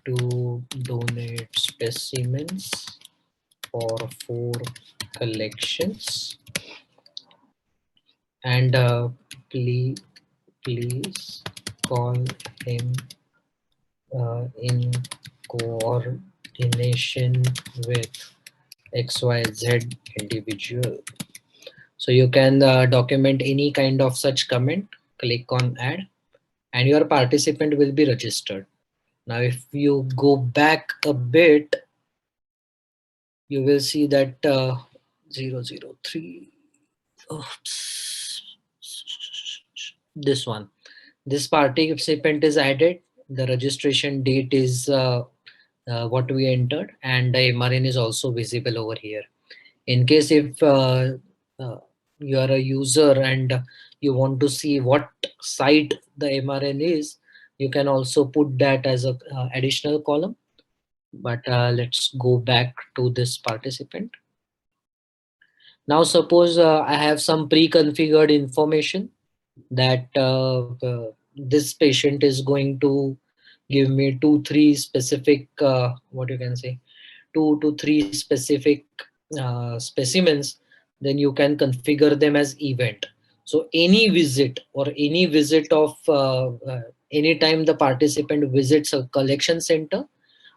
to donate specimens for 4 collections, and please call him in coordination with XYZ individual. So you can document any kind of such comment, click on add, and your participant will be registered. Now if you go back a bit, you will see that 003, oops, this one, this participant is added, the registration date is what we entered, and the MRN is also visible over here. In case if uh, you are a user and you want to see what site the MRN is, you can also put that as a additional column. But let's go back to this participant. Now suppose I have some pre-configured information that this patient is going to give me 2-3 specific what you can say 2 to 3 specific specimens, then you can configure them as event. So any visit or any visit of anytime the participant visits a collection center,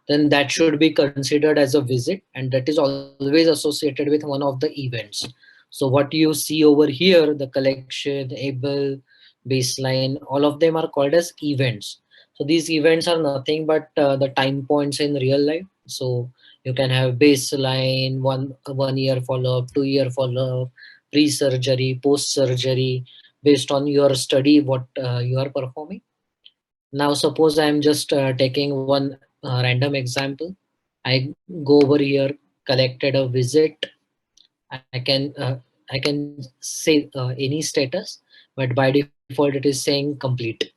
then that should be considered as a visit, and that is always associated with one of the events. So what you see over here, the collection, able, baseline, all of them are called as events. So these events are nothing but the time points in real life. So you can have baseline, 1 year follow-up, 2 year follow-up, pre-surgery, post-surgery, based on your study, what you are performing. Now suppose I'm just taking one random example. I go over here, collected a visit. I can say any status, but by default it is saying complete.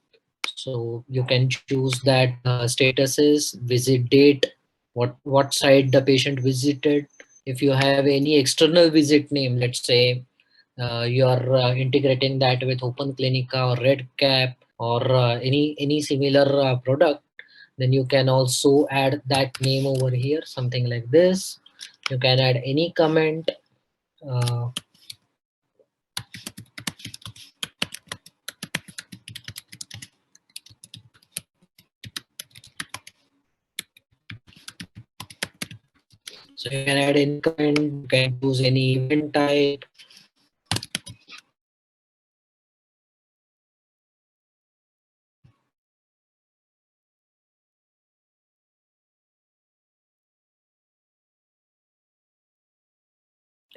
So you can choose that status is visit date, what site the patient visited. If you have any external visit name, let's say you are integrating that with Open Clinica or Redcap or any similar product, then you can also add that name over here, something like this. You can add any comment. Uh, so you can add any comment, you can choose any event type.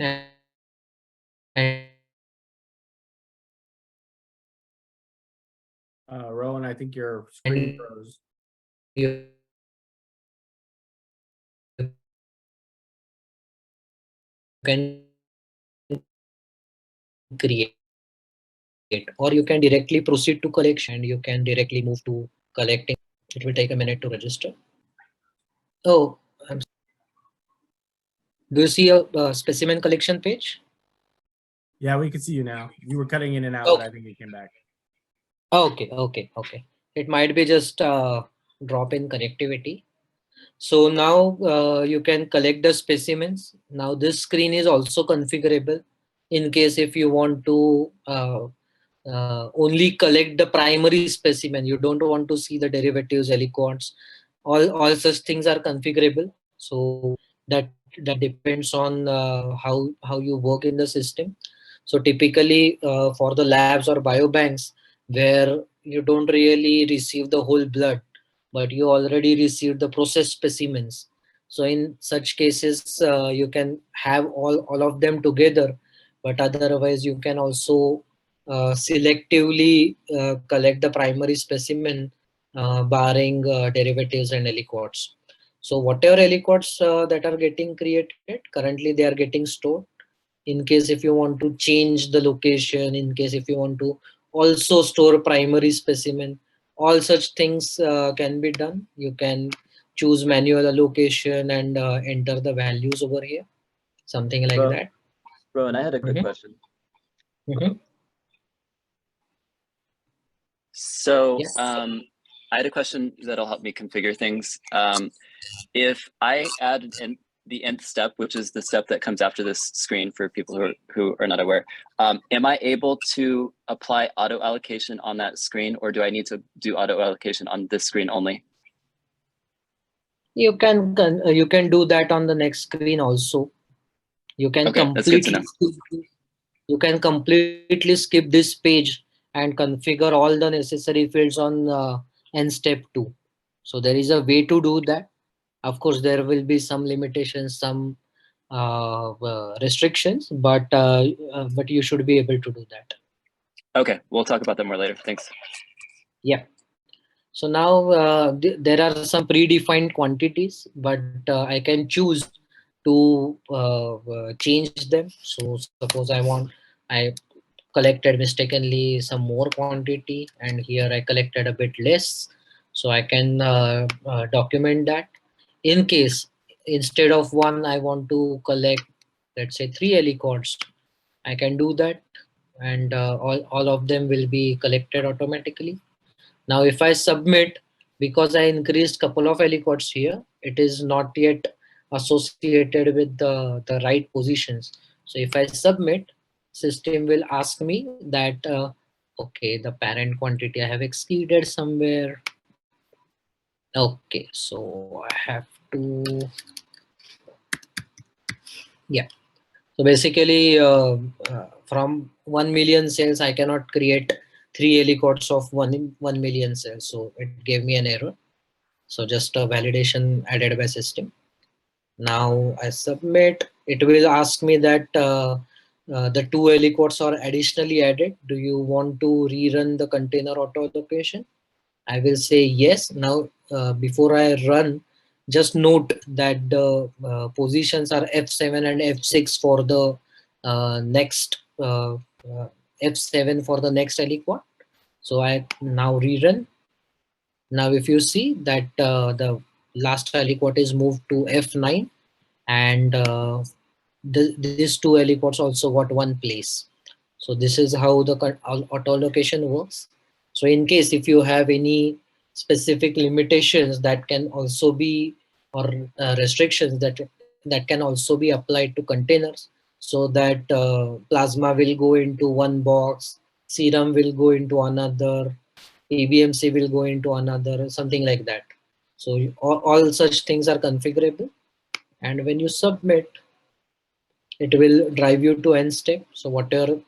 And Rowan, I think your screen froze. you can create, or you can directly proceed to collection, and you can directly move to collecting. It will take a minute to register. Oh, do you see a specimen collection page? Yeah, we can see you now. You were cutting in and out, Oh. but I think you came back. Okay. It might be just drop in connectivity. So now you can collect the specimens. Now this screen is also configurable in case if you want to only collect the primary specimen. You don't want to see the derivatives, aliquots. all such things are configurable. So that depends on how you work in the system. So typically for the labs or biobanks where you don't really receive the whole blood, but you already received the processed specimens. So in such cases, you can have all of them together, but otherwise you can also selectively collect the primary specimen, barring derivatives and aliquots. So whatever aliquots that are getting created, currently they are getting stored. In case if you want to change the location, in case if you want to also store primary specimen, all such things can be done. You can choose manual allocation and enter the values over here, something like that. Rowan, I had a quick Mhm. question. Mhm. So Yes. I had a question that'll help me configure things. If I add the nth step, which is the step that comes after this screen for people who are not aware, am I able to apply auto allocation on that screen, or do I need to do auto allocation on this screen only? You can do that on the next screen also. You can Okay, that's good to know. completely skip this page and configure all the necessary fields on n step 2. So there is a way to do that. Of course, there will be some limitations, some restrictions, but you should be able to do that. Okay, we'll talk about that more later. Thanks. Yeah. So now there are some predefined quantities, but I can choose to change them. So suppose I collected mistakenly some more quantity, and here I collected a bit less. So I can document that. In case instead of one, I want to collect, let's say 3 aliquots, I can do that, and all of them will be collected automatically. Now, if I submit, because I increased couple of aliquots here, it is not yet associated with the right positions. So if I submit, system will ask me that, okay, the parent quantity I have exceeded somewhere. Okay, so I have to, yeah. So basically, from 1 million cells, I cannot create 3 aliquots of 1 million cells. So it gave me an error. So just a validation added by system. Now I submit. It will ask me that the 2 aliquots are additionally added. Do you want to rerun the container auto allocation? I will say yes. Now before I run, just note that the positions are F7 and F6 for the next F7 for the next aliquot. So I now rerun. Now, if you see that the last aliquot is moved to F9, and these 2 aliquots also got one place. So this is how the auto allocation works. So in case if you have any specific limitations that can also be, or restrictions that can also be applied to containers, so that plasma will go into one box, serum will go into another, PBMC will go into another, something like that. So all such things are configurable, and when you submit, it will drive you to end step. So whatever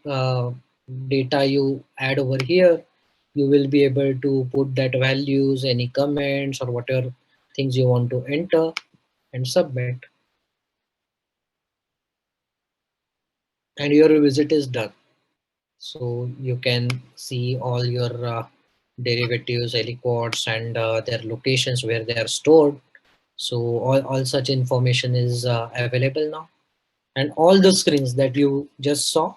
data you add over here, you will be able to put that values, any comments, or whatever things you want to enter and submit, and your visit is done. So you can see all your derivatives, aliquots, and their locations where they are stored. So all such information is available now, and all the screens that you just saw,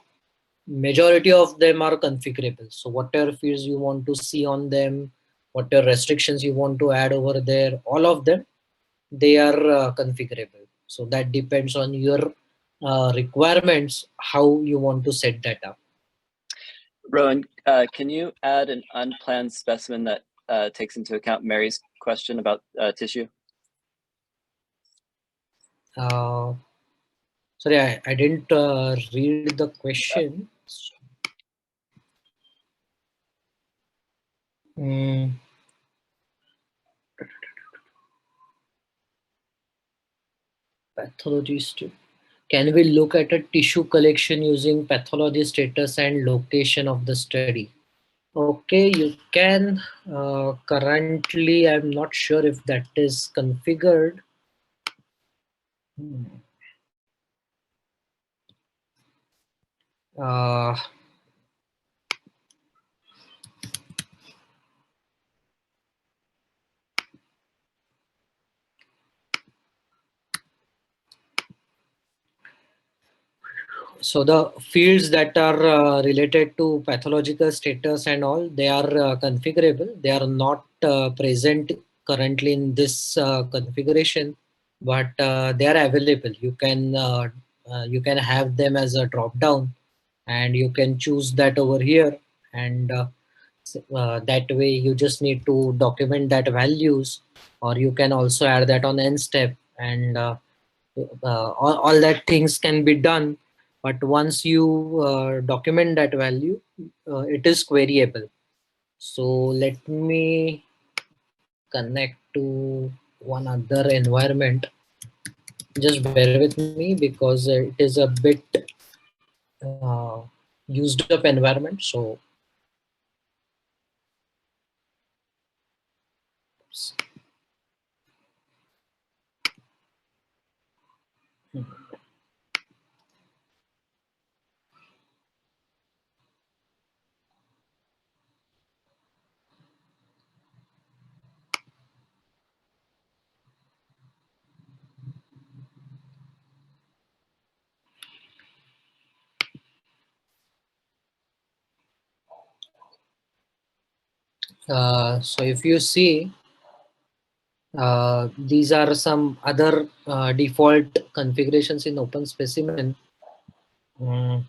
majority of them are configurable. So whatever fields you want to see on them, whatever restrictions you want to add over there, all of them, they are configurable. So that depends on your requirements, how you want to set that up. Rowan, can you add an unplanned specimen that takes into account Mary's question about tissue? Sorry, I didn't read the question. Mm. Pathologist. Can we look at a tissue collection using pathology status and location of the study? Okay, you can. Currently, I'm not sure if that is configured. Uh, So the fields that are related to pathological status and all, they are configurable. They are not present currently in this configuration, but they are available. You can have them as a drop down, and you can choose that over here. And that way, you just need to document that values, or you can also add that on end step, and all that things can be done, but once you document that value, it is queryable. So let me connect to one other environment. Just bear with me because it is a bit used up environment. So so if you see, these are some other default configurations in OpenSpecimen. Okay,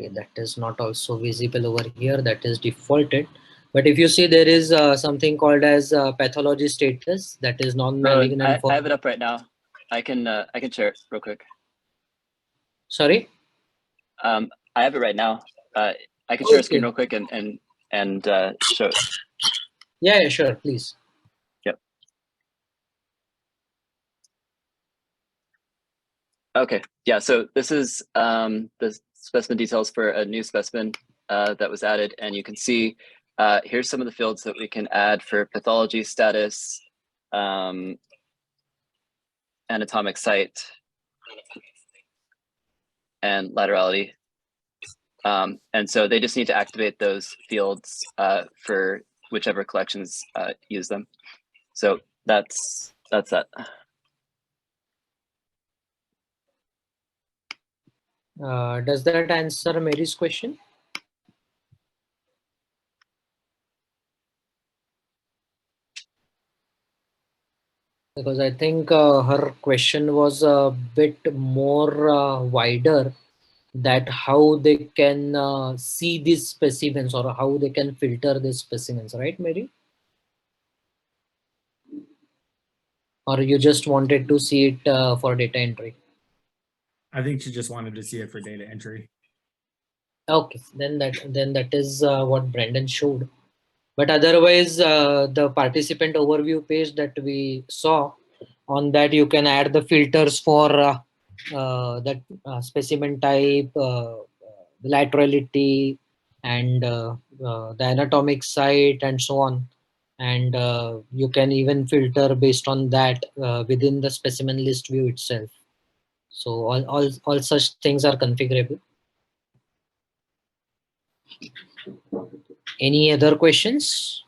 that is not also visible over here. That is defaulted. But if you see, there is something called as pathology status, that is non-malignant. I have it up right now. I can share it real quick. Sorry. I have it right now. I can share a screen real quick and show it. Yeah, sure, please. Yep. Okay. Yeah. So this is the specimen details for a new specimen that was added, and you can see here's some of the fields that we can add for pathology status, anatomic site, and laterality. And so they just need to activate those fields for whichever collections use them. So that's that. Does that answer Mary's question? Because I think her question was a bit more wider, that how they can see these specimens or how they can filter these specimens, right, Mary? Or you just wanted to see it for data entry? I think she just wanted to see it for data entry. Okay, then that is what Brandon showed. But otherwise, the participant overview page that we saw, on that you can add the filters for that specimen type, laterality, and the anatomic site, and so on. And you can even filter based on that within the specimen list view itself. So all such things are configurable. Any other questions?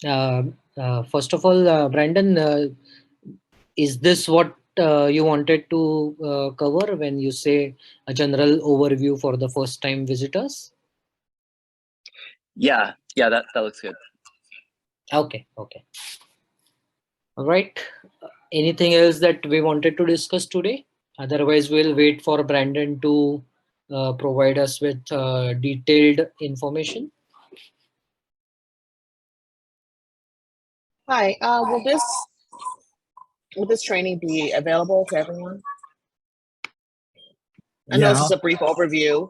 First of all, Brandon, is this what you wanted to cover when you say a general overview for the first time visitors? Yeah, that looks good. Okay. All right. Anything else that we wanted to discuss today? Otherwise, we'll wait for Brandon to provide us with detailed information. Hi, will this training be available to everyone? I know this is a brief overview.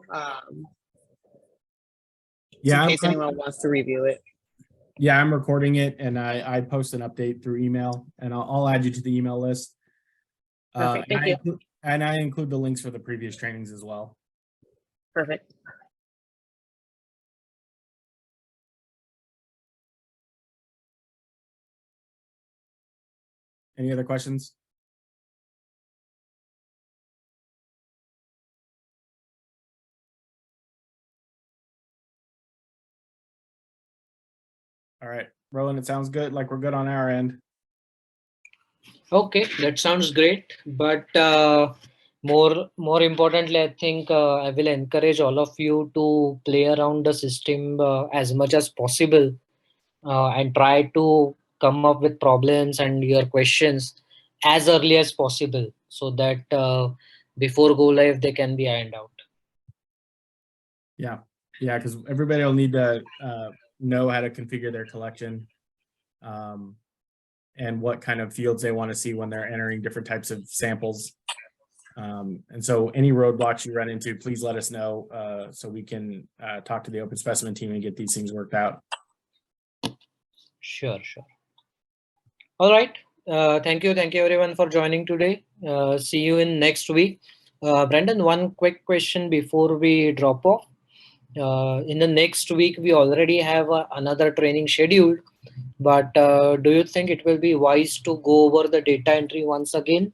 In case anyone wants to review it. Yeah, I'm recording it, and I post an update through email, and I'll add you to the email list. Perfect. Thank you. And I include the links for the previous trainings as well. Perfect. Any other questions? All right, Roland, it sounds good. Like we're good on our end. Okay, that sounds great. But more importantly, I think I will encourage all of you to play around the system as much as possible and try to come up with problems and your questions as early as possible so that before go live they can be ironed out. Yeah, because everybody will need to know how to configure their collection and what kind of fields they want to see when they're entering different types of samples. And so any roadblocks you run into, please let us know so we can talk to the OpenSpecimen team and get these things worked out. Sure. All right. Thank you everyone for joining today. See you in next week. Brandon, one quick question before we drop off. In the next week, we already have another training scheduled, but do you think it will be wise to go over the data entry once again,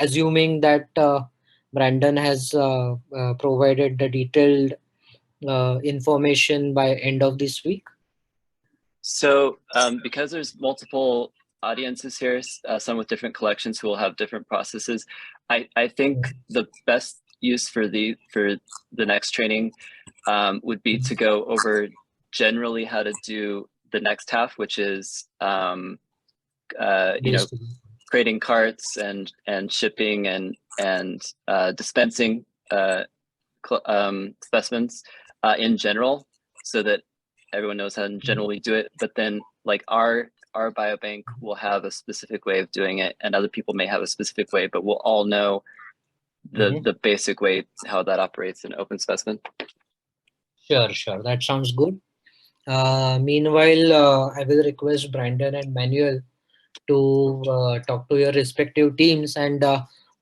assuming that Brandon has provided the detailed information by end of this week? So because there's multiple audiences here, some with different collections who will have different processes, I think the best use for the next training would be to go over generally how to do the next half, which is creating carts and shipping and dispensing specimens in general, so that everyone knows how to generally do it. But then like our biobank will have a specific way of doing it, and other people may have a specific way, but we'll all know the basic way how that operates in OpenSpecimen. Sure. That sounds good. Meanwhile, I will request Brandon and Manuel to talk to your respective teams and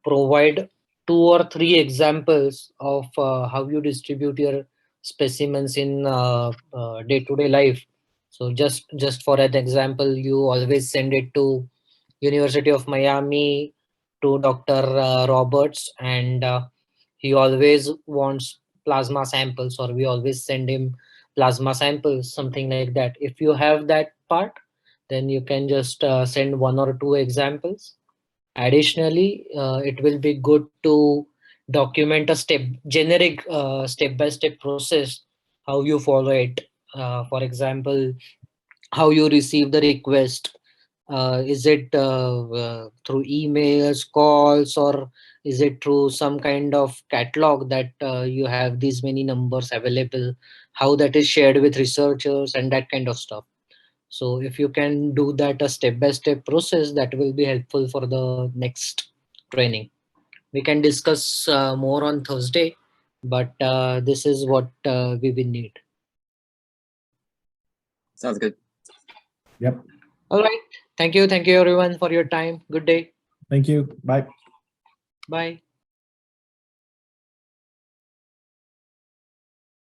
provide 2 or 3 examples of how you distribute your specimens in day-to-day life. So just for an example, you always send it to University of Miami to Dr. Roberts, and he always wants plasma samples, or we always send him plasma samples, something like that. If you have that part, then you can just send 1 or 2 examples. Additionally, it will be good to document a generic step-by-step process, how you follow it. For example, how you receive the request. Is it through emails, calls, or is it through some kind of catalog that you have these many numbers available, how that is shared with researchers and that kind of stuff. So if you can do that a step-by-step process, that will be helpful for the next training. We can discuss more on Thursday, but this is what we will need. Sounds good. Yep. All right. Thank you everyone for your time. Good day. Thank you. Bye. Bye.